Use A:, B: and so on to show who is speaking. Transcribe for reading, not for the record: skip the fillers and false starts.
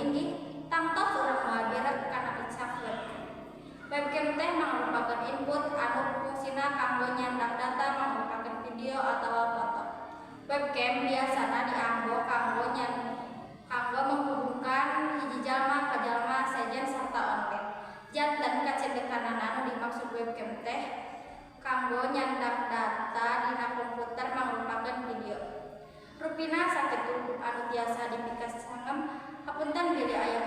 A: inggih tangtos urang ngagerak kana picak webcam. Webcam teh merupakan input anu fungsina kanggo nyandak data merupakan video atau foto. Webcam biasana dianggo kanggo menghubungkan hiji jalma ka jalma sejen sarta online. Janten kacedekanan anu dimaksud webcam teh kanggo nyandak data dina komputer merupakan video. Rupina sakitu anu tiasa dipikasangem hapunten bilih aya